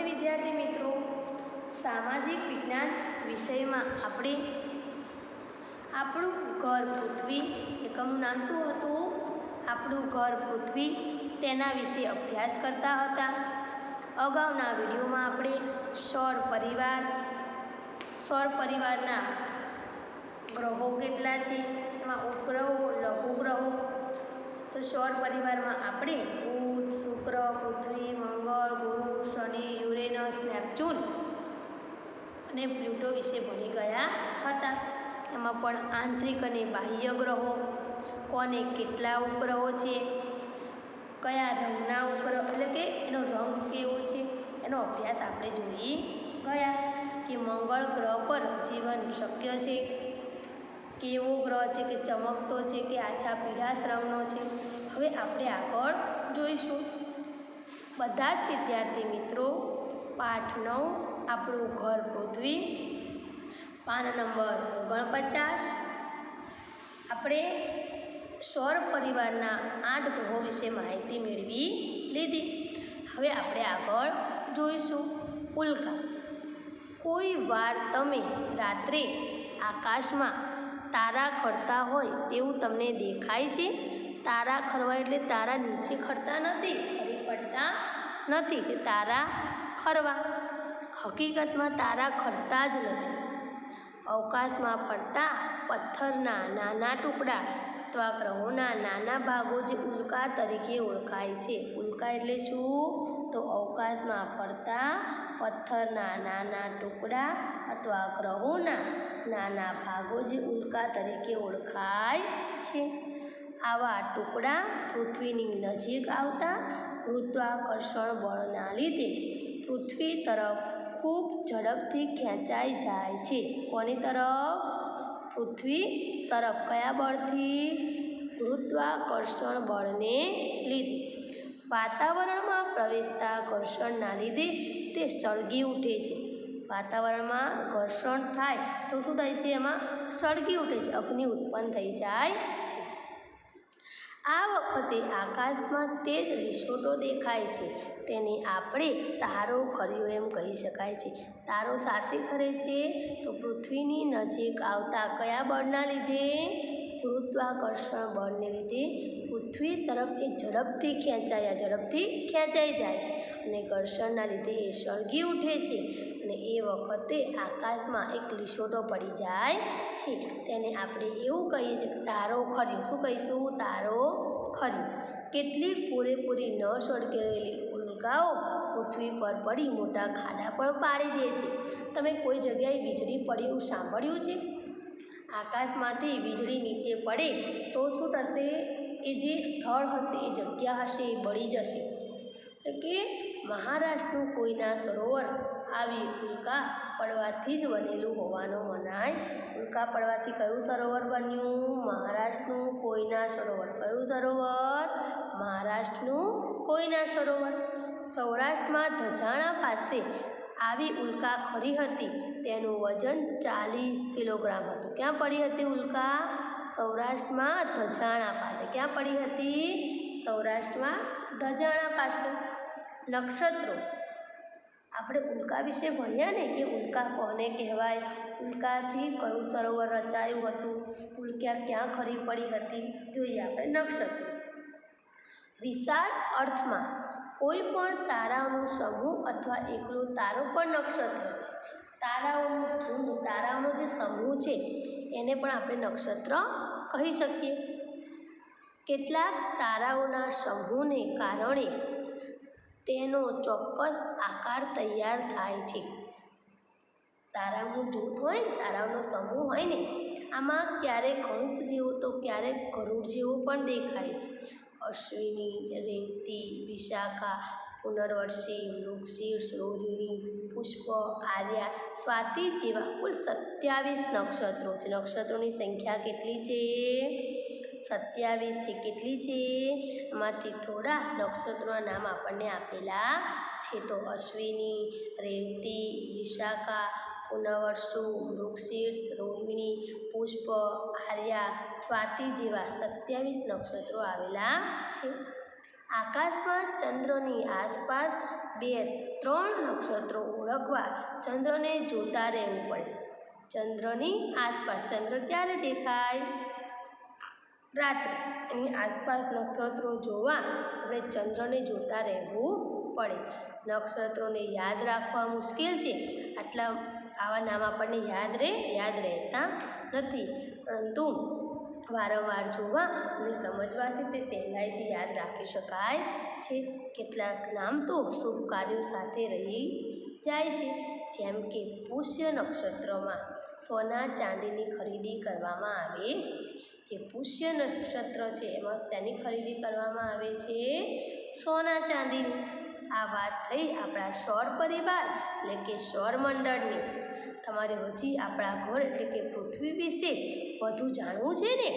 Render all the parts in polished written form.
विद्यार्थी मित्रों, सामाजिक विज्ञान विषय में આપણે આપણું ઘર પૃથ્વી એકમનું નામ શું હતું? આપણું ઘર પૃથ્વી તેના વિશે અભ્યાસ કરતા હતા. અગાઉના વિડીયોમાં આપણે સૌર પરિવારના ગ્રહો કેટલા છે, એમાં ઉપગ્રહો, લઘુગ્રહો. તો સૌર પરિવારમાં આપણે બુધ, શુક્ર, પૃથ્વી, મંગળ, ગુરુ, શનિ, યુરેનસ, નેપચ્યુન અને પ્લુટો વિશે ભણી ગયા હતા. એમાં પણ આંતરિક અને બાહ્ય ગ્રહો, કોને કેટલા ઉપગ્રહો છે, કયા રંગના ઉપગ્રહ, એટલે કે એનો રંગ કેવો છે, એનો અભ્યાસ આપણે જોઈ ગયા. કે મંગળ ગ્રહ પર જીવન શક્ય છે, કેવો ગ્રહ છે, કે ચમકતો છે કે આછા પીળાશ રંગનો છે. હવે આપણે આગળ જોઈશું. બધા જ વિદ્યાર્થી મિત્રો પાઠ 9 આપણું ઘર પૃથ્વી પાન નંબર 49 આપણે સૌર પરિવારના 8 ગ્રહો વિશે માહિતી મેળવી લીધી. હવે આપણે આગળ જોઈશું. ઉલ્કા. કોઈ વાર તમે રાત્રે આકાશમાં તારા ખરતા હોય તેવું તમને દેખાય છે? તારા ખરવા એટલે તારા નીચે ખરતા નથી, ખરી પડતા નથી, કે તારા ખરવા. હકીકતમાં તારા ખરતા જ નથી. અવકાશમાં ફરતા પથ્થરના નાના ટુકડા અથવા ગ્રહોના નાના ભાગો જે ઉલ્કા તરીકે ઓળખાય છે. ઉલ્કા એટલે શું? તો અવકાશમાં ફરતા પથ્થરના નાના ટુકડા અથવા ગ્રહોના નાના ભાગો જે ઉલ્કા તરીકે ઓળખાય છે. આવા ટુકડા પૃથ્વીની નજીક આવતા ગુરુત્વાકર્ષણ બળના લીધે પૃથ્વી તરફ ખૂબ ઝડપથી ખેંચાઈ જાય છે. કોની તરફ? પૃથ્વી તરફ. કયા બળથી? ગુરુત્વાકર્ષણ બળને લીધે. વાતાવરણમાં પ્રવેશતા ઘર્ષણના લીધે તે સળગી ઉઠે છે. વાતાવરણમાં ઘર્ષણ થાય તો શું થાય છે? એમાં સળગી ઉઠે છે, અગ્નિ ઉત્પન્ન થઈ જાય છે. આ વખતે આકાશમાં તેજ લીસોટો દેખાય છે. તેને આપણે તારો ખર્યો એમ કહી શકાય છે. તારો સાથે ખરે છે? તો પૃથ્વીની નજીક આવતા કયા બળના લીધે? ગુરુત્વાકર્ષણ બળને લીધે પૃથ્વી તરફ એ ઝડપથી ખેંચાઈ જાય છે અને ઘર્ષણના લીધે એ સળગી ઉઠે છે અને એ વખતે આકાશમાં એક લીસોટો પડી જાય છે. તેને આપણે એવું કહીએ છીએ કે તારો ખર્યો. શું કહીશું? તારો ખર્યો. કેટલીક પૂરેપૂરી ન સળગેલી ઉલ્કાઓ પૃથ્વી પર પડી મોટા ખાડા પણ પાડી દે છે. તમે કોઈ જગ્યાએ વીજળી પડી એવું સાંભળ્યું છે? આકાશમાંથી વીજળી નીચે પડે તો શું થશે? એ જે સ્થળ હશે, એ જગ્યા હશે, એ બળી જશે. એટલે કે મહારાષ્ટ્રનું કોઈના સરોવર આવી ઉલ્કા પડવાથી જ બનેલું હોવાનું મનાય. ઉલ્કા પડવાથી કયું સરોવર બન્યું? મહારાષ્ટ્રનું કોઈના સરોવર. કયું સરોવર? મહારાષ્ટ્રનું કોઈના સરોવર. સૌરાષ્ટ્રમાં ધજાણા પાસે આવી ઉલ્કા ખરી હતી. તેનું વજન 40 કિલોગ્રામ હતું. ક્યાં પડી હતી ઉલ્કા? સૌરાષ્ટ્રમાં ધજાણા પાસે. ક્યાં પડી હતી? સૌરાષ્ટ્રમાં ધજાણા પાસે. નક્ષત્રો. આપણે ઉલ્કા વિશે ભણ્યા ને કે ઉલ્કા કોને કહેવાય, ઉલ્કાથી કયું સરોવર રચાયું હતું, ઉલ્કા ક્યાં ખરી પડી હતી. જોઈએ આપણે નક્ષત્રો. વિશાળ અર્થમાં કોઈ પણ તારાઓનો સમૂહ અથવા એકલો તારો પણ નક્ષત્ર છે. તારાઓનું ઝુંડ, તારાઓનો જે સમૂહ છે એને પણ આપણે નક્ષત્ર કહી શકીએ. કેટલાક તારાઓના સમૂહને કારણે તેનો ચોક્કસ આકાર તૈયાર થાય છે. તારાઓનું જૂથ હોય ને, તારાઓનો સમૂહ હોય ને, આમાં ક્યારેક હંસ જેવો તો ક્યારેક ગરુડ જેવો પણ દેખાય છે. અશ્વિની, રેવતી, વિશાખા, પુનર્વસી, મૃગશીર્ષ, રોહિણી, પુષ્પ, આર્યા, સ્વાતિ જેવા કુલ 27 નક્ષત્રો છે. નક્ષત્રોની સંખ્યા કેટલી છે? 27 છે. કેટલી છે? એમાંથી થોડા નક્ષત્રોના નામ આપણને આપેલા છે. તો અશ્વિની, રેવતી, વિશાખા, પુનર્વસુ, મૃગશીર્ષ, રોહિણી, પુષ્પ, આર્યા, સ્વાતિ જેવા 27 નક્ષત્રો આવેલા છે. આકાશમાં ચંદ્રની આસપાસ 2-3 નક્ષત્રો ઓળખવા ચંદ્રને જોતા રહેવું પડે. ચંદ્રની આસપાસ ચંદ્ર ક્યારે દેખાય? રાત્રે. એની આસપાસ નક્ષત્રો જોવા આપણે ચંદ્રને જોતા રહેવું પડે. નક્ષત્રોને યાદ રાખવા મુશ્કેલ છે. આવા નામ આપણને યાદ રહેતા નથી, પરંતુ વારંવાર જોવા અને સમજવાથી તે સહેલાઈથી યાદ રાખી શકાય છે. કેટલાક નામ તો શુભ કાર્યો સાથે રહી જાય છે, જેમ કે પુષ્ય નક્ષત્રમાં સોના ચાંદીની ખરીદી કરવામાં આવે છે. જે પુષ્ય નક્ષત્ર છે એમાં શેની ખરીદી કરવામાં આવે છે? સોના ચાંદીની. આ વાત થઈ આપણા સૌર પરિવાર એટલે કે સૌરમંડળની. તમારે હજી આપણા ઘર એટલે કે પૃથ્વી વિશે વધુ જાણવું છે ને?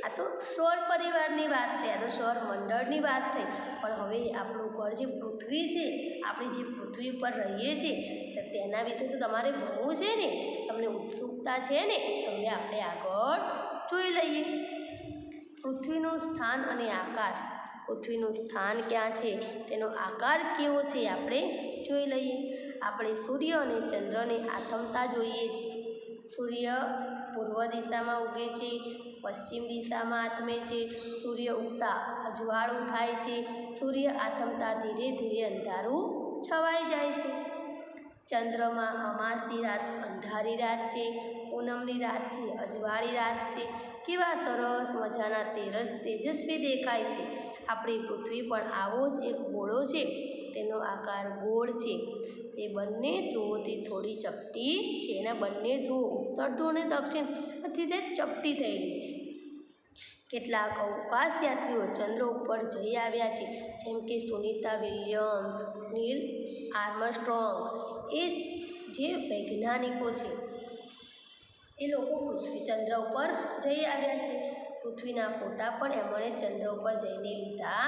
આ તો સૌર પરિવારની વાત થઈ, આ તો સૌરમંડળની વાત થઈ, પણ હવે આપણું ઘર જે પૃથ્વી છે, આપણે જે પૃથ્વી પર રહીએ છીએ તો તેના વિશે તો તમારે ભણવું છે ને? તમને ઉત્સુકતા છે ને? તો હવે આપણે આગળ જોઈ લઈએ. પૃથ્વીનું સ્થાન અને આકાર. પૃથ્વીનું સ્થાન ક્યાં છે, તેનો આકાર કેવો છે આપણે જોઈ લઈએ. આપણે સૂર્ય અને ચંદ્રને આથમતા જોઈએ છીએ. સૂર્ય પૂર્વ દિશામાં ઉગે છે, પશ્ચિમ દિશામાં આથમે છે. સૂર્ય ઉગતા અજવાળું થાય છે. સૂર્ય આથમતા ધીરે ધીરે અંધારું છવાઈ જાય છે. ચંદ્રમાં અમાસની રાત અંધારી રાત છે, પૂનમની રાત છે અજવાળી રાત છે. કેવા સરસ મજાના તેજસ્વી દેખાય છે. આપણી પૃથ્વી પણ આવો જ એક ગોળો છે. તેનો આકાર ગોળ છે. તે બંને ધ્રુવોથી થોડી ચપટી છે. એના બંને ધ્રુવો ઉત્તર ધ્રુવ અને દક્ષિણથી તે ચપટી થયેલી છે. કેટલાક અવકાશયાત્રીઓ ચંદ્ર ઉપર જઈ આવ્યા છે, જેમ કે સુનિતા વિલિયમ્સ, નીલ આર્મસ્ટ્રોંગ. એ જે વૈજ્ઞાનિકો છે એ લોકો ચંદ્ર ઉપર જઈ આવ્યા છે. પૃથ્વીના ફોટા પણ એમણે ચંદ્ર ઉપર જઈને લીધા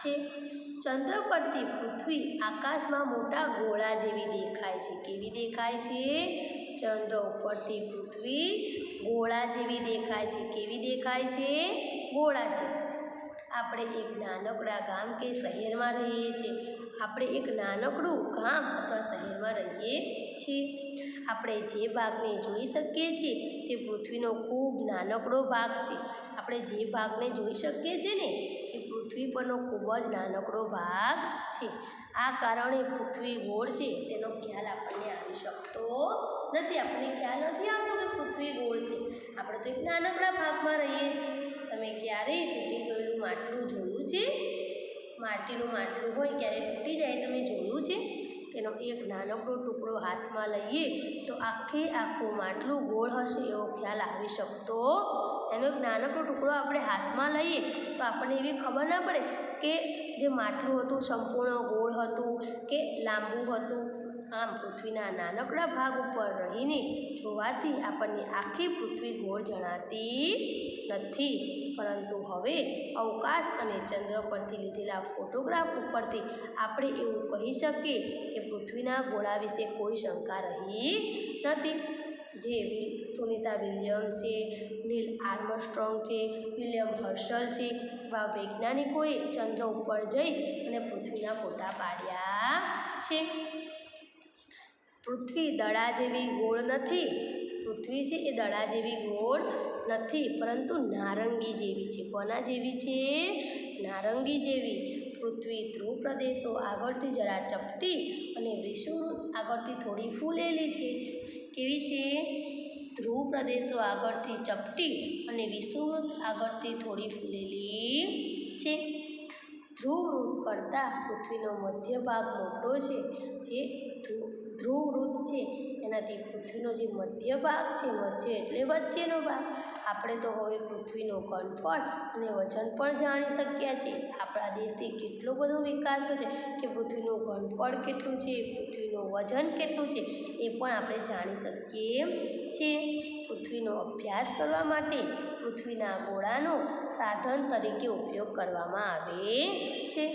છે. ચંદ્ર પરથી પૃથ્વી આકાશમાં મોટા ગોળા જેવી દેખાય છે. કેવી દેખાય છે? ચંદ્ર ઉપરથી પૃથ્વી ગોળા જેવી દેખાય છે. કેવી દેખાય છે? ગોળા જેવી. આપણે એક નાનકડા ગામ કે શહેરમાં રહીએ છીએ. આપણે એક નાનકડું ગામ અથવા શહેરમાં રહીએ છીએ. આપણે જે ભાગને જોઈ શકીએ છીએ તે પૃથ્વીનો ખૂબ નાનકડો ભાગ છે. આપણે જે ભાગને જોઈ શકીએ છીએ ને એ પૃથ્વી પરનો ખૂબ જ નાનકડો ભાગ છે. આ કારણે પૃથ્વી ગોળ છે તેનો ખ્યાલ આપણને આવી શકતો નથી. આપણને ખ્યાલ નથી આવતો કે પૃથ્વી ગોળ છે. આપણે તો એક નાનકડા ભાગમાં રહીએ છીએ. તમે ક્યારેય તૂટી ગયેલું માટલું જોયું છે? માટીનું માટલું હોય ક્યારે તૂટી જાય તમે જોયું છે? તેનો એક નાનકડો ટુકડો હાથમાં લઈએ તો આખું માટલું ગોળ હશે એવો ખ્યાલ આવી શકતો. એનો એક નાનકડો ટુકડો આપણે હાથમાં લઈએ તો આપણને એવી ખબર ના પડે કે જે માટલું હતું સંપૂર્ણ ગોળ હતું કે લાંબુ હતું. આમ પૃથ્વીના નાનકડા ભાગ ઉપર રહીને જોવાથી આપણને આખી પૃથ્વી ગોળ જણાતી નથી. પરંતુ હવે અવકાશ અને ચંદ્ર પરથી લીધેલા ફોટોગ્રાફ ઉપરથી આપણે એવું કહી શકીએ કે પૃથ્વીના ગોળા વિશે કોઈ શંકા રહી નથી. જે સુનિતા વિલિયમ્સ છે, નીલ આર્મસ્ટ્રોંગ છે, વિલિયમ હર્શલ છે, એવા વૈજ્ઞાનિકોએ ચંદ્ર ઉપર જઈ અને પૃથ્વીના ફોટા પાડ્યા છે. પૃથ્વી દડા જેવી ગોળ નથી. પૃથ્વી છે એ દડા જેવી ગોળ નથી, પરંતુ નારંગી જેવી છે. કોના જેવી છે? નારંગી જેવી. પૃથ્વી ધ્રુવ પ્રદેશો આગળથી જરા ચપટી અને વિષુવવૃત્ત આગળથી થોડી ફૂલેલી છે. કેવી છે? ધ્રુવ પ્રદેશો આગળથી ચપટી અને વિષુવવૃત્ત આગળથી થોડી ફૂલેલી છે. ધ્રુવવૃત્ત કરતાં પૃથ્વીનો મધ્ય ભાગ મોટો છે. જે ધ્રુવવૃત્ત છે એનાથી પૃથ્વીનો જે મધ્ય ભાગ છે, મધ્ય એટલે વચ્ચેનો ભાગ. આપણે તો હવે પૃથ્વીનો ઘનફળ અને વજન પણ જાણી શક્યા છીએ. આપણા દેશથી કેટલો બધો વિકાસ થયો છે કે પૃથ્વીનું ઘનફળ કેટલું છે, પૃથ્વીનું વજન કેટલું છે એ પણ આપણે જાણી શકીએ છીએ. પૃથ્વીનો અભ્યાસ કરવા માટે પૃથ્વીના ગોળાનો સાધન તરીકે ઉપયોગ કરવામાં આવે છે.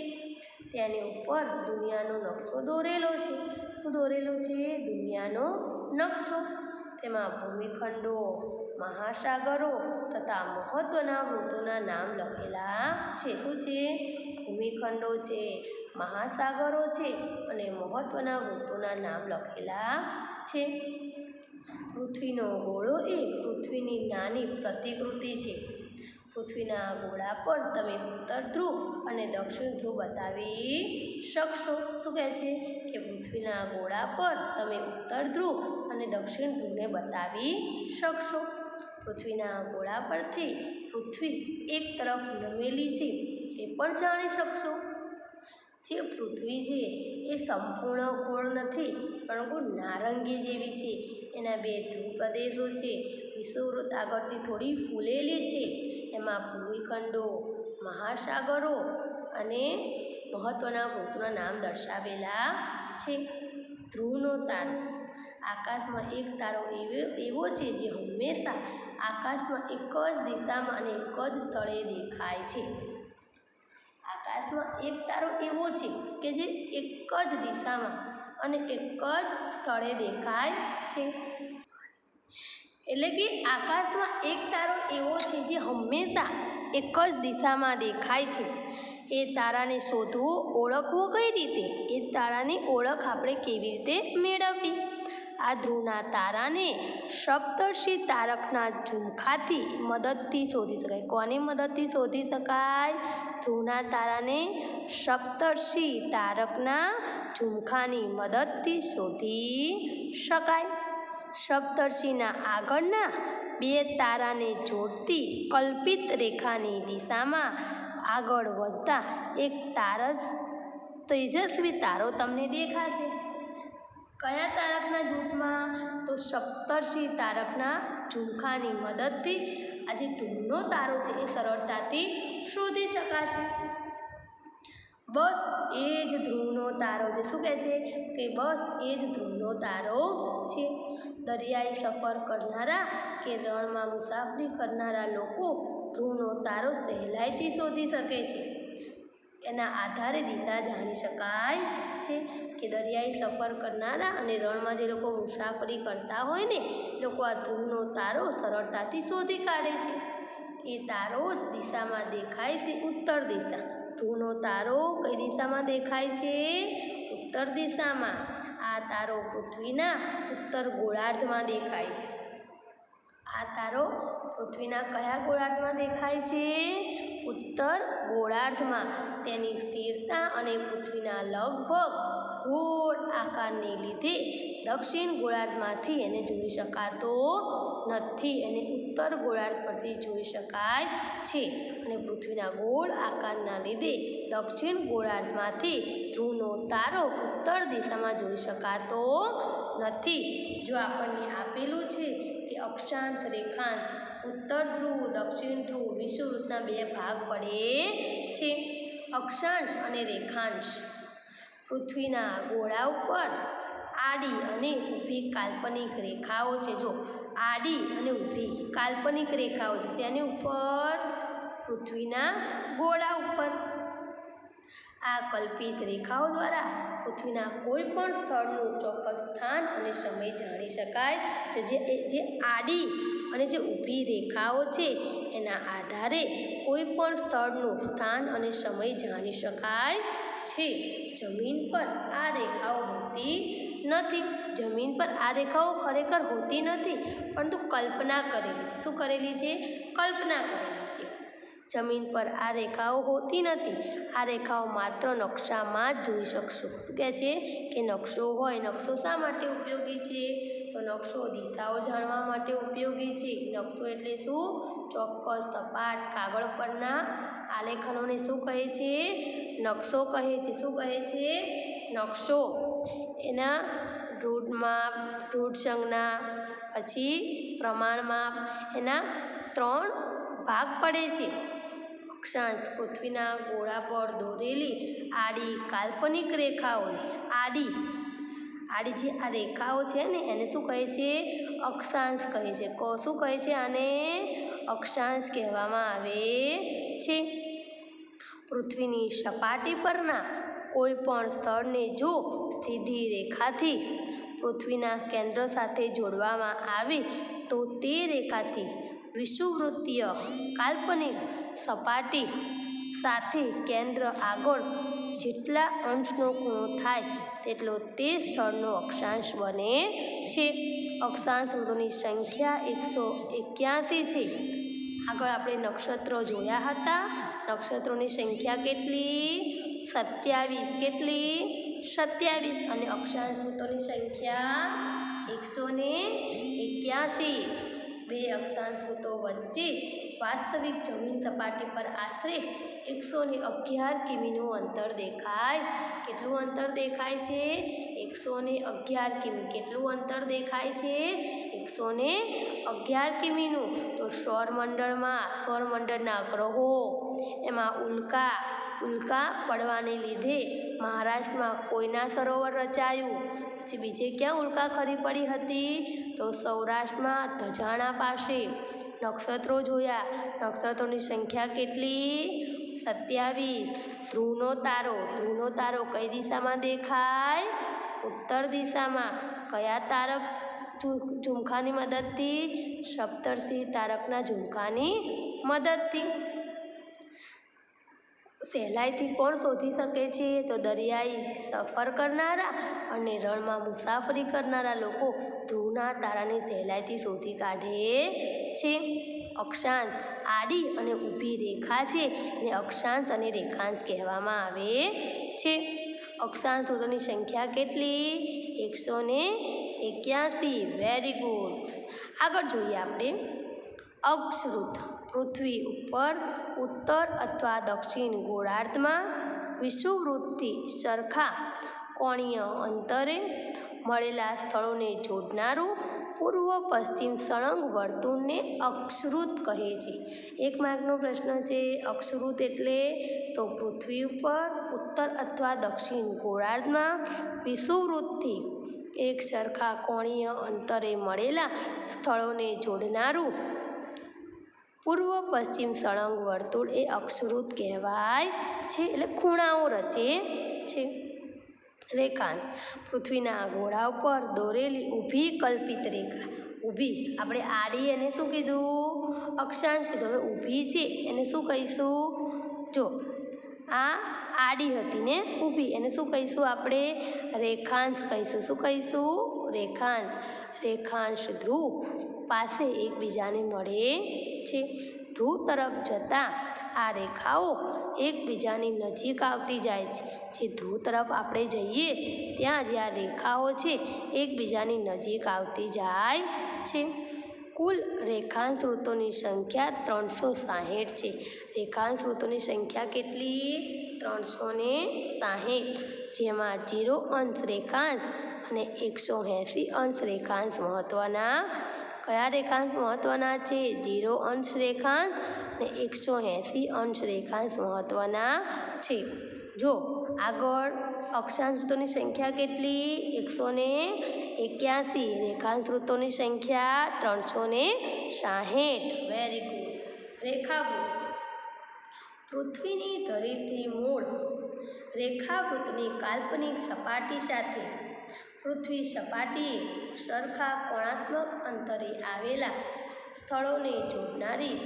તેની ઉપર દુનિયાનો નકશો દોરેલો છે. શું દોરેલો છે? દુનિયાનો નકશો. તેમાં ભૂમિખંડો, મહાસાગરો તથા મહત્ત્વના વૃત્તોના નામ લખેલા છે. શું છે? ભૂમિખંડો છે, મહાસાગરો છે અને મહત્ત્વના વૃત્તોના નામ લખેલા છે. પૃથ્વીનો ગોળો એ પૃથ્વીની નાની પ્રતિકૃતિ છે. પૃથ્વીના ગોળા પર તમે ઉત્તર ધ્રુવ અને દક્ષિણ ધ્રુવ બતાવી શકશો. શું કહે છે કે પૃથ્વીના ગોળા પર તમે ઉત્તર ધ્રુવ અને દક્ષિણ ધ્રુવને બતાવી શકશો. પૃથ્વીના ગોળા પરથી પૃથ્વી એક તરફ નમેલી છે એ પણ જાણી શકશો. જે પૃથ્વી છે એ સંપૂર્ણ ગોળ નથી પરંતુ નારંગી જેવી છે. એના 2 ધ્રુવ પ્રદેશો છે. વિષુવવૃત્ત આગળથી થોડી ફૂલેલી છે. એમાં ભૂમિખંડો, મહાસાગરો અને મહત્ત્વના વૃત્તોના નામ દર્શાવેલા છે. ધ્રુવનો તારો. આકાશમાં એક તારો એવો છે જે હંમેશા આકાશમાં એક જ દિશામાં અને એક જ સ્થળે દેખાય છે. આકાશમાં એક તારો એવો છે કે જે એક જ દિશામાં અને એક જ સ્થળે દેખાય છે. એટલે કે આકાશમાં એક તારો એવો છે જે હંમેશા એક જ દિશામાં દેખાય છે. એ તારાને શોધવું, ઓળખવું કઈ રીતે? એ તારાની ઓળખ આપણે કેવી રીતે મેળવવી? આ ધ્રુવના તારાને સપ્તર્ષિ તારકના ઝુમખાથી મદદથી શોધી શકાય. કોની મદદથી શોધી શકાય? ધ્રુવના તારાને સપ્તર્ષિ તારકના ઝુમખાની મદદથી શોધી શકાય. સપ્તર્ષિના આગળના 2 તારાને જોડતી કલ્પિત રેખાની દિશામાં આગળ વધતા એક તેજસ્વી તારો તમને દેખાશે. કયા તારકના જૂથમાં? તો સપ્તર્ષિ તારકના ઝુમખાની મદદથી આ જે ધ્રુવનો તારો છે એ સરળતાથી શોધી શકાશે. બસ એ જ ધ્રુવનો તારો છે. શું કહે છે કે બસ એ જ ધ્રુવનો તારો છે. દરિયાઈ સફર કરનારા કે રણમાં મુસાફરી કરનારા લોકો ધ્રુવનો તારો સહેલાઈથી શોધી શકે છે. એના આધારે દિશા જાણી શકાય છે કે દરિયાઈ સફર કરનારા અને રણમાં જે લોકો મુસાફરી કરતા હોય ને એ લોકો આ ધ્રુવનો તારો સરળતાથી શોધી કાઢે છે. એ તારો જ દિશામાં દેખાય તે ઉત્તર દિશા. ધ્રુવનો તારો કઈ દિશામાં દેખાય છે? ઉત્તર દિશામાં. આ તારો પૃથ્વીના ઉત્તર ગોળાર્ધમાં દેખાય છે. આ તારો પૃથ્વીના કયા ગોળાર્ધમાં દેખાય છે? ઉત્તર ગોળાર્ધમાં. તેની સ્થિરતા અને પૃથ્વીના લગભગ ગોળ આકારને લીધે દક્ષિણ ગોળાર્ધમાંથી એને જોઈ શકાતો નથી. એને ઉત્તર ગોળાર્ધ પરથી જોઈ શકાય છે. અને પૃથ્વીના ગોળ આકારના લીધે દક્ષિણ ગોળાર્ધમાંથી ધ્રુવનો તારો ઉત્તર દિશામાં જોઈ શકાતો નથી. જો આપણને આપેલું છે કે અક્ષાંશ, રેખાંશ, ઉત્તર ધ્રુવ, દક્ષિણ ધ્રુવ, વિષુવવૃત્તના 2 ભાગ પડે છે. અક્ષાંશ અને રેખાંશ પૃથ્વીના ગોળા ઉપર આડી અને ઊભી કાલ્પનિક રેખાઓ છે. જો આડી અને ઊભી કાલ્પનિક રેખાઓ છે. શેની ઉપર? પૃથ્વીના ગોળા ઉપર. આ કલ્પિત રેખાઓ દ્વારા પૃથ્વીના કોઈ પણ સ્થળનું ચોક્કસ સ્થાન અને સમય જાણી શકાય. જે આડી અને જે ઊભી રેખાઓ છે એના આધારે કોઈ પણ સ્થળનું સ્થાન અને સમય જાણી શકાય છે. જમીન પર આ રેખાઓ હોતી નથી. જમીન પર આ રેખાઓ ખરેખર હોતી નથી પરંતુ કલ્પના કરેલી છે. શું કરેલી છે? કલ્પના કરેલી છે. જમીન પર આ રેખાઓ હોતી નથી. આ રેખાઓ માત્ર નકશામાં જ જોઈ શકશો. શું કહે છે કે નકશો હોય. નકશો શા માટે ઉપયોગી છે? તો નકશો દિશાઓ જાણવા માટે ઉપયોગી છે. નકશો એટલે શું? ચોક્કસ સપાટ કાગળ પરના આલેખનોને શું કહે છે? નકશો કહે છે. શું કહે છે? નકશો. એના રૂટ માપ, રૂટ સંજ્ઞા, પછી પ્રમાણ માપ, એના 3 ભાગ પડે છે. અક્ષાંશ પૃથ્વીના ગોળા પર દોરેલી આડી કાલ્પનિક રેખાઓને આડી જે આ રેખાઓ છે ને એને શું કહે છે? અક્ષાંશ કહે છે. શું કહે છે? આને અક્ષાંશ કહેવામાં આવે છે. પૃથ્વીની સપાટી પરના કોઈ પણ સ્થળને જો સીધી રેખાથી પૃથ્વીના કેન્દ્ર સાથે જોડવામાં આવે તો તે રેખાથી વિષુવવૃત્તીય કાલ્પનિક સપાટી સાથે કેન્દ્ર આગળ જેટલા અંશનો ખૂણો થાય તેટલો તે સ્થળનો અક્ષાંશ બને છે. અક્ષાંશ વૃત્તોની સંખ્યા 181 છે. આગળ આપણે નક્ષત્રો જોયા હતા. નક્ષત્રોની સંખ્યા કેટલી? 27. કેટલી? 27. અને અક્ષાંશ વૃત્તોની સંખ્યા 181. બે અક્ષાંશ વૃત્તો વચ્ચે વાસ્તવિક જમીન સપાટી પર આશરે 111 કિમીનું અંતર દેખાય. કેટલું અંતર દેખાય છે? 111 કિમી. કેટલું અંતર દેખાય છે? 111 કિમીનું. તો સૌરમંડળના ગ્રહો એમાં ઉલ્કા પડવાને લીધે મહારાષ્ટ્રમાં કોયના સરોવર રચાયું. પછી બીજે ક્યાં ઉલ્કા ખરી પડી હતી? તો સૌરાષ્ટ્રમાં ધજાણા પાસે. નક્ષત્રો જોયા. નક્ષત્રોની સંખ્યા કેટલી? 27. ધ્રુવનો તારો કઈ દિશામાં દેખાય? ઉત્તર દિશામાં. કયા તારક ઝુમખાની મદદથી? સપ્તર્ષિ તારકના ઝુમખાની મદદથી. સહેલાઈથી કોણ શોધી શકે છે? તો દરિયાઈ સફર કરનારા અને રણમાં મુસાફરી કરનારા લોકો ધ્રુવના તારાને સહેલાઈથી શોધી કાઢે છે. અક્ષાંશ આડી અને ઊભી રેખા છે એને અક્ષાંશ અને રેખાંશ કહેવામાં આવે છે. અક્ષાંશ વૃત્તોની સંખ્યા કેટલી? 181. Very good. આગળ જોઈએ આપણે અક્ષવૃત્ત. પૃથ્વી ઉપર ઉત્તર અથવા દક્ષિણ ગોળાર્ધમાં વિષુવવૃત્તથી સરખા કોણીય અંતરે મળેલા સ્થળોને જોડનારું પૂર્વ પશ્ચિમ સળંગ વર્તુળને અક્ષવૃત્ત કહે છે. 1 માર્કનો પ્રશ્ન છે. અક્ષવૃત્ત એટલે તો પૃથ્વી ઉપર ઉત્તર અથવા દક્ષિણ ગોળાર્ધમાં વિષુવવૃત્તથી એક સરખા કોણીય અંતરે મળેલા સ્થળોને જોડનારું પૂર્વ પશ્ચિમ સળંગ વર્તુળ એ અક્ષવૃત્ત કહેવાય છે. એટલે ખૂણાઓ રચે છે. રેખાંશ પૃથ્વીના ગોળા ઉપર દોરેલી ઊભી કલ્પિત રેખા. ઊભી આપણે આડી એને શું કીધું? અક્ષાંશ કીધું. હવે ઊભી છે એને શું કહીશું? જો આ આડી હતી ને ઊભી, એને શું કહીશું આપણે? રેખાંશ કહીશું. શું કહીશું? રેખાંશ. રેખાંશ ધ્રુવ પાસે એકબીજાને મળે છે. ધ્રુવ તરફ જતાં આ રેખાઓ એકબીજાની નજીક આવતી જાય છે. જે ધ્રુવ તરફ આપણે જઈએ ત્યાં જે આ રેખાઓ છે એકબીજાની નજીક આવતી જાય છે. કુલ રેખાંશ વૃત્તોની સંખ્યા 360 છે. રેખાંશ વૃત્તોની સંખ્યા કેટલી? 360. જેમાં 0 અંશ રેખાંશ અને 180 અંશ રેખાંશ મહત્ત્વના. કયા રેખાંશ મહત્ત્વના છે? 0 અંશ રેખાંશ અને 180 અંશ રેખાંશ મહત્ત્વના છે. જો આગળ અક્ષાંશ વૃત્તોની સંખ્યા કેટલી? 181. રેખાંશ વૃત્તોની સંખ્યા 360. Very good. રેખાવૃત્ત. પૃથ્વીની ધરીથી મૂળ રેખાવૃત્તની કાલ્પનિક સપાટી સાથે પૃથ્વી સપાટીએ સરખા કોણાત્મક અંતરે આવેલા સ્થળોને જોડનારી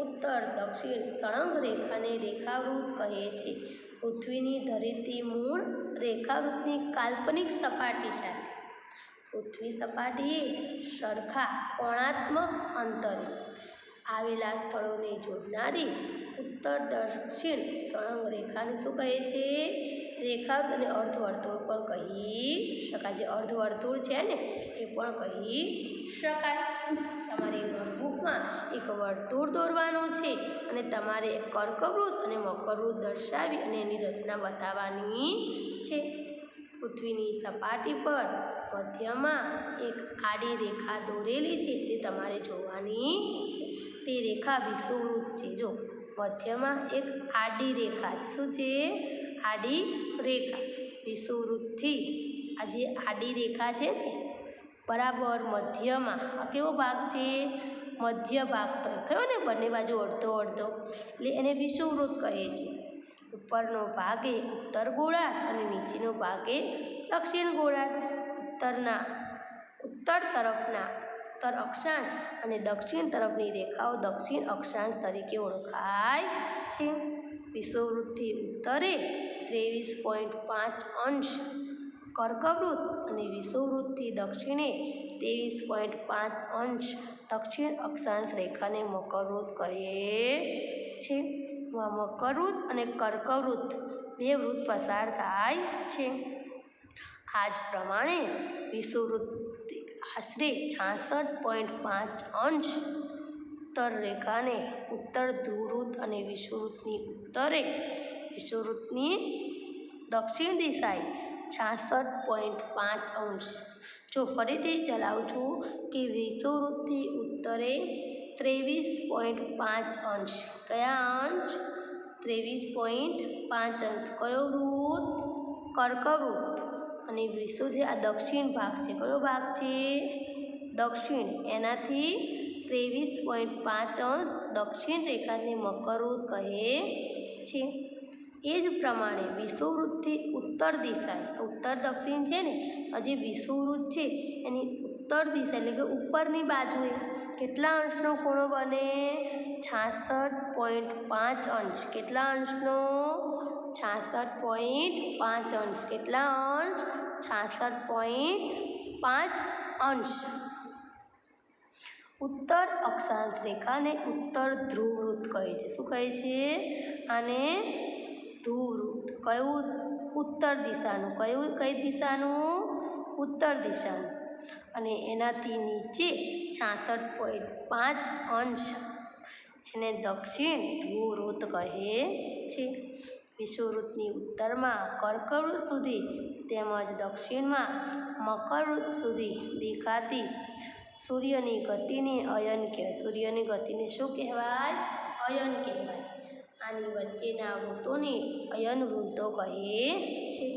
ઉત્તર દક્ષિણ સળંગ રેખાને રેખાવૃત્ત કહે છે. પૃથ્વીની ધરીથી મૂળ રેખાવૃત્તની કાલ્પનિક સપાટી સાથે પૃથ્વી સપાટીએ સરખા કોણાત્મક અંતરે આવેલા સ્થળોને જોડનારી ઉત્તર દક્ષિણ સળંગ રેખાને શું કહે છે? રેખાવૃત્ત. અને અર્ધવર્તુળ પણ કહી શકાય. જે અર્ધવર્તુળ છે ને એ પણ કહી શકાય. તમારે નોટબુકમાં એક વર્તુળ દોરવાનું છે અને તમારે કર્કવૃત્ત અને મકરવૃત્ત દર્શાવી અને એની રચના બતાવવાની છે. પૃથ્વીની સપાટી પર મધ્યમાં એક આડી રેખા દોરેલી છે તે તમારે જોવાની છે. તે રેખા વિષુવવૃત્ત છે. જો મધ્યમાં એક આડી રેખા છે. શું છે? આડી રેખા. વિષુવવૃત્તથી આ જે આડી રેખા છે ને બરાબર મધ્યમાં આ કેવો ભાગ છે? મધ્ય ભાગ તો થયો ને, બંને બાજુ અડધો અડધો, એટલે એને વિષુવવૃત્ત કહે છે. ઉપરનો ભાગ એ ઉત્તર ગોળાર્ધ અને નીચેનો ભાગ એ દક્ષિણ ગોળાર્ધ. ઉત્તર અક્ષાંશ અને દક્ષિણ તરફની રેખાઓ દક્ષિણ અક્ષાંશ તરીકે ઓળખાય છે. વિષુવવૃત્તથી ઉત્તરે 23.5 કર્કવૃત્ત અને વિષુવવૃત્તથી દક્ષિણે 23.5 દક્ષિણ અક્ષાંશ રેખાને મકરવૃત્ત કહે છે. મકરવૃત્ત અને કર્કવૃત્ત બે વૃત્ત પસાર થાય છે. આ જ પ્રમાણે વિષુવવૃત્ત આશરે 66.5 ઉત્તર રેખાને ઉત્તર ધ્રુવવૃત્ત અને વિષુવવૃત્તની દક્ષિણ દિશાએ 66.5. જો ફરીથી ચલાવું છું કે વિષુવવૃત્તથી ઉત્તરે 23.5 કયા અંશ 23.5 કયો વૃત્ત કર્કવૃત્ત અને વિષુવ જે આ દક્ષિણ ભાગ છે કયો ભાગ છે દક્ષિણ એનાથી 23.5 દક્ષિણ રેખાને મકરવૃત્ત કહે છે. એ જ પ્રમાણે વિષુવવૃત્તથી ઉત્તર દિશા ઉત્તર દક્ષિણ છે ને તો જે વિષુવવૃત્ત છે એની ઉત્તર દિશા એટલે કે ઉપરની બાજુએ કેટલા અંશનો ખૂણો બને 66.5 અંશ. કેટલા અંશનો 66.5 અંશ. કેટલા અંશ 66.5 અંશ. ઉત્તર અક્ષાંશ રેખાને ઉત્તર ધ્રુવવૃત્ત કહે છે. શું કહે છે આને ધ્રુવવૃત્ત. કયું ઉત્તર દિશાનું કઈ દિશાનું ઉત્તર દિશાનું અને એનાથી નીચે 66.5 અંશ એને દક્ષિણ ધ્રુવવૃત્ત કહે છે. વિષુવવૃત્તની ઉત્તરમાં કર્કવૃત્ત સુધી તેમજ દક્ષિણમાં મકરવૃત્ત સુધી દેખાતી સૂર્યની ગતિને અયન કહેવાય. સૂર્યની ગતિને શું કહેવાય અયન કહેવાય. આની વચ્ચેના વૃત્તોને અયન વૃત્તો કહે છે.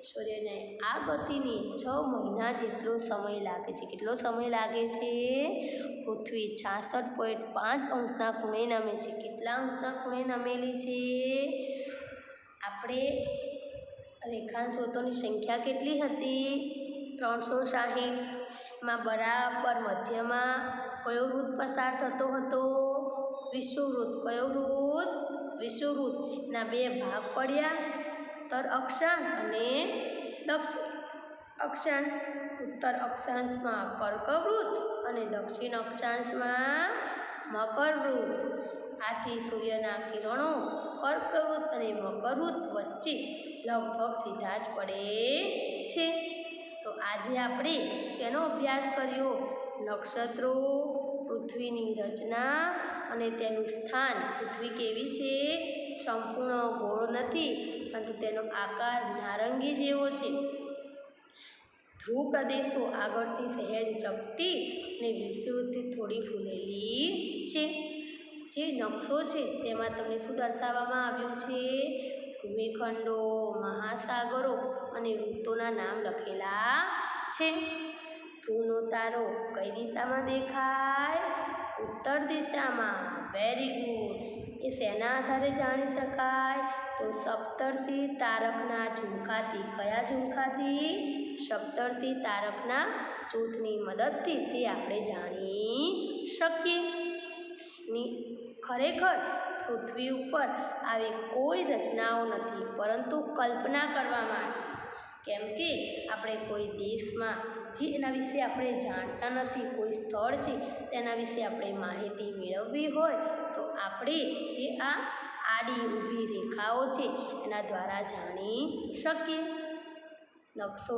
સૂર્યને આ ગતિને 6 મહિના જેટલો સમય લાગે છે. કેટલો સમય લાગે છે પૃથ્વી 66.5 અંશના ખૂણે નમે છે. કેટલા અંશના ખૂણે નમેલી છે આપણે રેખાંશ વૃત્તોની સંખ્યા કેટલી હતી 360. માં બરાબર મધ્યમાં કયો વૃત્ત પસાર થતો હતો વિષુવવૃત્ત. કયો વૃત્ત વિષુવવૃત્ત. એના બે ભાગ પડ્યા ઉત્તર અક્ષાંશ અને દક્ષિણ અક્ષાંશ. ઉત્તર અક્ષાંશમાં કર્કવૃત્ત અને દક્ષિણ અક્ષાંશમાં મકરવૃત્ત. આથી સૂર્યના કિરણો કર્કવૃત્ત અને મકરવૃત્ત વચ્ચે લગભગ સીધા જ પડે છે. તો આજે આપણે શેનો અભ્યાસ કર્યો નક્ષત્રો પૃથ્વીની રચના અને તેનું સ્થાન. પૃથ્વી કેવી છે સંપૂર્ણ ગોળ નથી પરંતુ તેનો આકાર નારંગી જેવો છે. ધ્રુવ પ્રદેશો આગળથી સહેજ ચપટી અને વિષુવવૃત્તથી થોડી ફૂલેલી છે. જે નકશો છે તેમાં તમને શું દર્શાવવામાં આવ્યું છે ભૂમિખંડો મહાસાગરો અને વૃત્તોના નામ લખેલા છે. ધ્રુવનો તારો કઈ દિશામાં દેખાય ઉત્તર દિશામાં. Very good. એ શેના આધારે જાણી શકાય તો સપ્તર્ષિ તારકના ઝુમખાથી. કયા ઝુમખાથી સપ્તર્ષિ તારકના જૂથની મદદથી તે આપણે જાણી શકીએ. ખરેખર પૃથ્વી ઉપર આવી કોઈ રચનાઓ નથી પરંતુ કલ્પના કરવામાં આવી છે. કેમ કે આપણે કોઈ દેશમાં જે એના વિશે આપણે જાણતા નથી કોઈ સ્થળ છે તેના વિશે આપણે માહિતી મેળવવી હોય તો આપણે જે આ આડી ઊભી રેખાઓ છે એના દ્વારા જાણી શકીએ. નકશો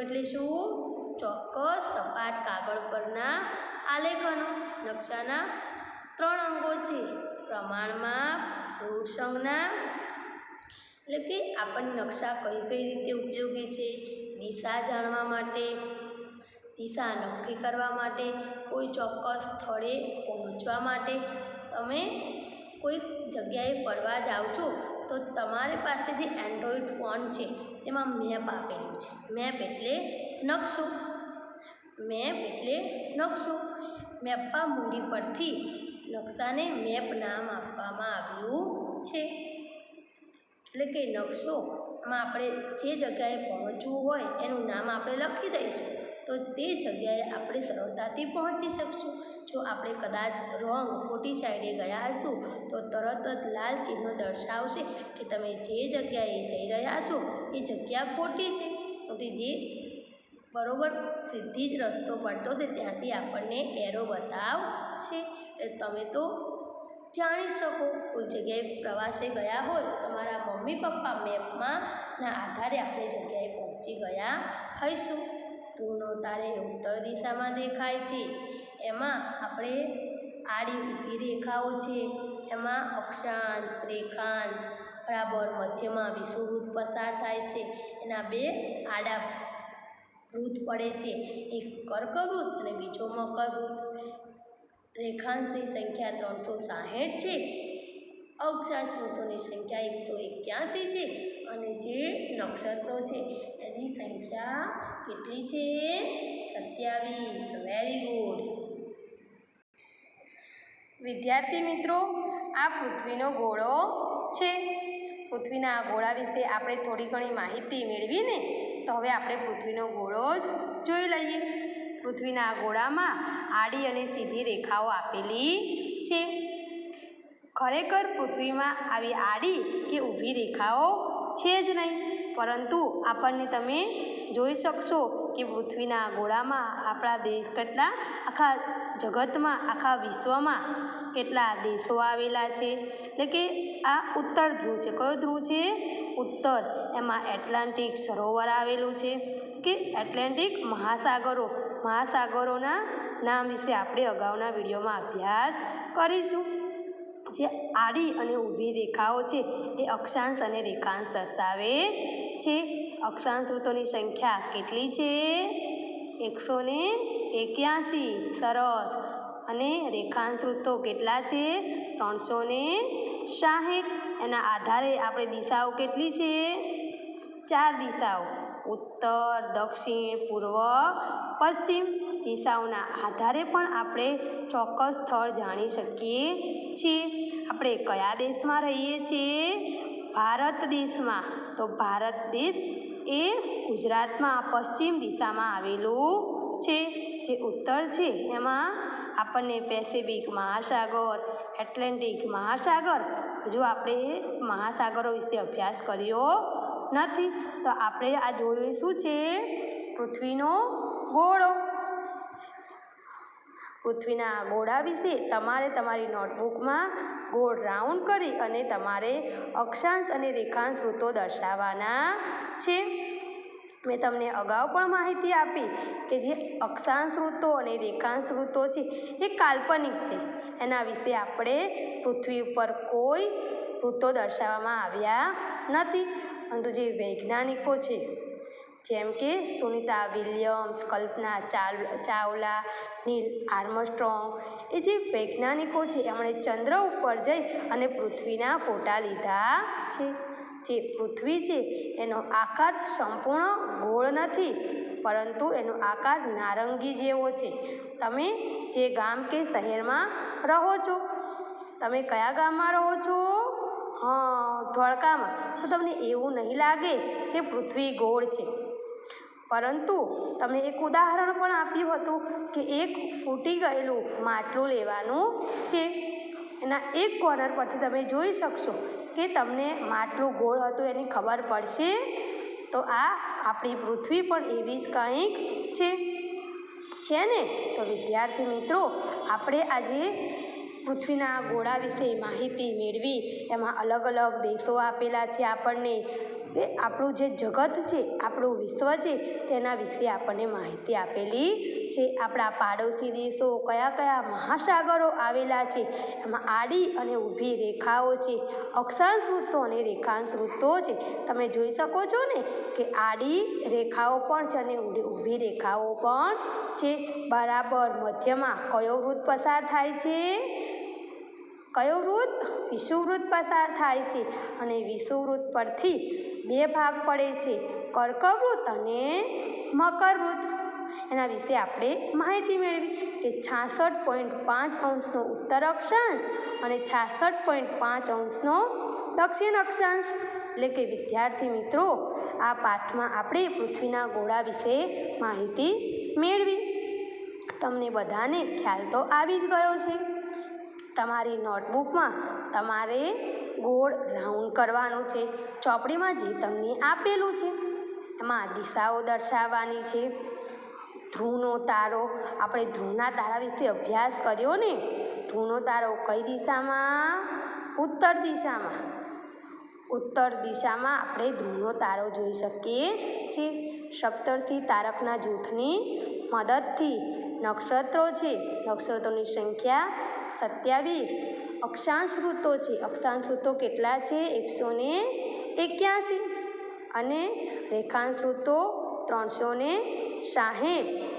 એટલે શું ચોક્કસ સપાટ કાગળ પરના આલેખનો. નકશાના 3 અંગો છે પ્રમાણમાં રૂઢ સંજ્ઞા એટલે કે આપણને નકશા કઈ રીતે ઉપયોગી છે દિશા જાણવા માટે દિશા નક્કી કરવા માટે કોઈ ચોક્કસ સ્થળે પહોંચવા માટે. તમે કોઈ જગ્યાએ ફરવા જાઓ છો તો તમારી પાસે જે એન્ડ્રોઈડ ફોન છે તેમાં મેપ આપેલું છે. મેપ એટલે નકશો. મેપમાં મૂડી પરથી નકશાને મેપ નામ આપવામાં આવ્યું છે. એટલે કે નકશો એમાં આપણે જે જગ્યાએ પહોંચવું હોય એનું નામ આપણે લખી દઈશું તો તે જગ્યાએ આપણે સરળતાથી પહોંચી શકશું. જો આપણે કદાચ રોંગ ખોટી સાઈડે ગયા હશું તો તરત જ લાલ ચિહ્ન દર્શાવશે કે તમે જે જગ્યાએ જઈ રહ્યા છો એ જગ્યા ખોટી છે. તો જે બરોબર સીધી જ રસ્તો પડતો છે ત્યાંથી આપણને એરો બતાવશે. એટલે તમે તો જાણી શકો. કોઈ જગ્યાએ પ્રવાસે ગયા હોય તો તમારા મમ્મી પપ્પા મેપમાં ના આધારે આપણે જગ્યાએ પહોંચી ગયા હઈશું. ધૂળનો તારે ઉત્તર દિશામાં દેખાય છે. એમાં આપણે આડી ઊભી રેખાઓ છે, એમાં અક્ષાંશ રેખાંશ બરાબર મધ્યમાં વિષુવવૃત્ત પસાર થાય છે. એના બે આડા વૃત્ત પડે છે, એક કર્કવૃત્ત અને બીજો મકરવૃત્ત. રેખાંશની સંખ્યા 360 છે, અક્ષાંશ વૃત્તોની સંખ્યા 181 છે અને જે નક્ષત્રો છે એની સંખ્યા કેટલી છે? 27. Very good. વિદ્યાર્થી મિત્રો, આ પૃથ્વીનો ગોળો છે. પૃથ્વીના આ ગોળા વિશે આપણે થોડી ઘણી માહિતી મેળવીને તો હવે આપણે પૃથ્વીનો ગોળો જ જોઈ લઈએ. પૃથ્વીના ગોળામાં આડી અને સીધી રેખાઓ આપેલી છે. ખરેખર પૃથ્વીમાં આવી આડી કે ઊભી રેખાઓ છે જ નહીં, પરંતુ આપણને તમે જોઈ શકશો કે પૃથ્વીના ગોળામાં આપણા દેશ કેટલા આખા જગતમાં આખા વિશ્વમાં કેટલા દેશો આવેલા છે. એટલે કે આ ઉત્તર ધ્રુવ છે. કયો ધ્રુવ છે? ઉત્તર. એમાં એટલાન્ટિક સરોવર આવેલું છે કે એટલાન્ટિક મહાસાગરોના નામ વિશે આપણે અગાઉના વિડીયોમાં અભ્યાસ કરીશું. જે આડી અને ઊભી રેખાઓ છે એ અક્ષાંશ અને રેખાંશ દર્શાવે છે. અક્ષાંશ વૃત્તોની સંખ્યા કેટલી છે? 181. સરસ. અને રેખાંશ વૃત્તો કેટલા છે? 360. એના આધારે આપણે દિશાઓ કેટલી છે? 4 દિશાઓ: ઉત્તર, દક્ષિણ, પૂર્વ, પશ્ચિમ. દિશાઓના આધારે પણ આપણે ચોક્કસ સ્થળ જાણી શકીએ છીએ. આપણે કયા દેશમાં રહીએ છીએ? ભારત દેશમાં. તો ભારત દેશ એ ગુજરાતમાં પશ્ચિમ દિશામાં આવેલું છે. જે ઉત્તર છે એમાં આપણને પેસિફિક મહાસાગર, એટલાન્ટિક મહાસાગર, હજુ આપણે મહાસાગરો વિશે અભ્યાસ કર્યો નથી. તો આપણે આ જોયું શું છે? પૃથ્વીનો ગોળો. પૃથ્વીના ગોળા વિશે તમારે તમારી નોટબુકમાં ગોળ રાઉન્ડ કરી અને તમારે અક્ષાંશ અને રેખાંશ વૃત્તો દર્શાવવાના છે. મેં તમને અગાઉ પણ માહિતી આપી કે જે અક્ષાંશ વૃત્તો અને રેખાંશ વૃત્તો છે એ કાલ્પનિક છે. એના વિશે આપણે પૃથ્વી ઉપર કોઈ વૃત્તો દર્શાવવામાં આવ્યા નથી. પરંતુ જે વૈજ્ઞાનિકો છે જેમ કે સુનિતા વિલિયમ્સ, કલ્પના ચાવલા, નીલ આર્મસ્ટ્રોંગ, એ જે વૈજ્ઞાનિકો છે એમણે ચંદ્ર ઉપર જઈ અને પૃથ્વીના ફોટા લીધા છે. જે પૃથ્વી છે એનો આકાર સંપૂર્ણ ગોળ નથી, પરંતુ એનો આકાર નારંગી જેવો છે. તમે જે ગામ કે શહેરમાં રહો છો, તમે કયા ગામમાં રહો છો? ધોળકામાં. તો તમને એવું નહીં લાગે કે પૃથ્વી ગોળ છે, પરંતુ તમને એક ઉદાહરણ પણ આપ્યું હતું કે એક ફૂટી ગયેલું માટલું લેવાનું છે. એના એક કોર્નર પરથી તમે જોઈ શકશો કે તમને માટલું ગોળ હતું એની ખબર પડશે. તો આ આપણી પૃથ્વી પણ એવી જ કંઈક છે ને. તો વિદ્યાર્થી મિત્રો, આપણે આજે પૃથ્વીના ગોળા વિશે માહિતી મેળવી. એમાં અલગ અલગ દેશો આપેલા છે આપણને. એ આપણું જે જગત છે, આપણું વિશ્વ છે, તેના વિશે આપણને માહિતી આપેલી છે. આપણા પાડોશી દેશો કયા કયા મહાસાગરો આવેલા છે, એમાં આડી અને ઊભી રેખાઓ છે. અક્ષાંશ વૃત્તો અને રેખાંશ વૃત્તો છે. તમે જોઈ શકો છો ને કે આડી રેખાઓ પણ છે અને ઊભી રેખાઓ પણ છે. બરાબર મધ્યમાં કયો વૃત્ત પસાર થાય છે? કયો વૃત્ત? વિષુવવૃત્ત પસાર થાય છે. અને વિષુવવૃત્ત પરથી 2 ભાગ પડે છે, કર્કવૃત્ત અને મકરવૃત્ત. એના વિશે આપણે માહિતી મેળવી કે 66.5 અંશનો ઉત્તર અક્ષાંશ અને 66.5 અંશનો દક્ષિણ અક્ષાંશ. એટલે કે વિદ્યાર્થી મિત્રો, આ પાઠમાં આપણે પૃથ્વીના ગોળા વિશે માહિતી મેળવી. તમને બધાને ખ્યાલ તો આવી જ ગયો છે. તમારી નોટબુકમાં તમારે ગોળ રાઉન્ડ કરવાનું છે. ચોપડીમાં જે તમને આપેલું છે એમાં દિશાઓ દર્શાવવાની છે. ધ્રુવનો તારો, આપણે ધ્રુવના તારા વિશે અભ્યાસ કર્યો ને. ધ્રુવનો તારો કઈ દિશામાં? ઉત્તર દિશામાં. ઉત્તર દિશામાં આપણે ધ્રુવનો તારો જોઈ શકીએ છીએ. સપ્તર્ષિ તારકના જૂથની મદદથી નક્ષત્રો છે. નક્ષત્રોની સંખ્યા 27. અક્ષાંશ વૃત્તો છે. અક્ષાંશ વૃત્તો કેટલા છે? 181. અને રેખાંશ વૃત્તો 360.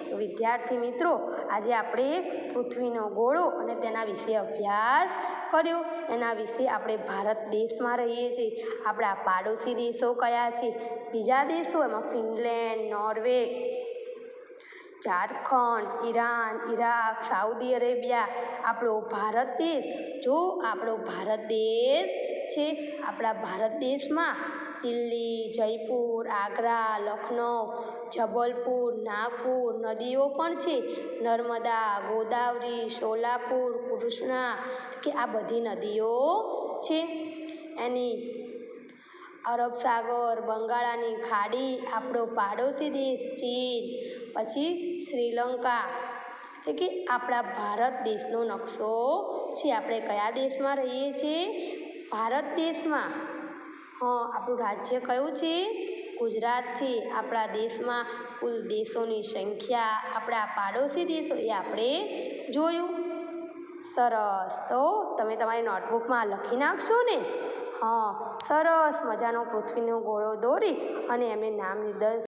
તો વિદ્યાર્થી મિત્રો, આજે આપણે પૃથ્વીનો ગોળો અને તેના વિશે અભ્યાસ કર્યો. એના વિશે આપણે ભારત દેશમાં રહીએ છીએ. આપણા પાડોશી દેશો કયા છે? બીજા દેશો, એમાં Finland, Norway, Jharkhand, Iran, Iraq, Saudi Arabia. આપણો ભારત દેશ, જો આપણો ભારત દેશ છે. આપણા ભારત દેશમાં દિલ્હી, જયપુર, આગ્રા, લખનઉ, જબલપુર, નાગપુર નદીઓ પણ છે. નર્મદા, ગોદાવરી, સોલાપુર, કૃષ્ણા, કે આ બધી નદીઓ છે. એની અરબ સાગર, બંગાળાની ખાડી, આપણો પાડોશી દેશ ચીન, પછી શ્રીલંકા. એટલે કે આપણા ભારત દેશનો નકશો છે. આપણે કયા દેશમાં રહીએ છીએ? ભારત દેશમાં. આપણું રાજ્ય કયું છે? ગુજરાત છે. આપણા દેશમાં કુલ દેશોની સંખ્યા, આપણા પાડોશી દેશો એ આપણે જોયું. સરસ. તો તમે તમારી નોટબુકમાં લખી નાખશો ને? સરસ મજાનો પૃથ્વીનો ગોળો દોરી અને એમને નામ નિર્દેશ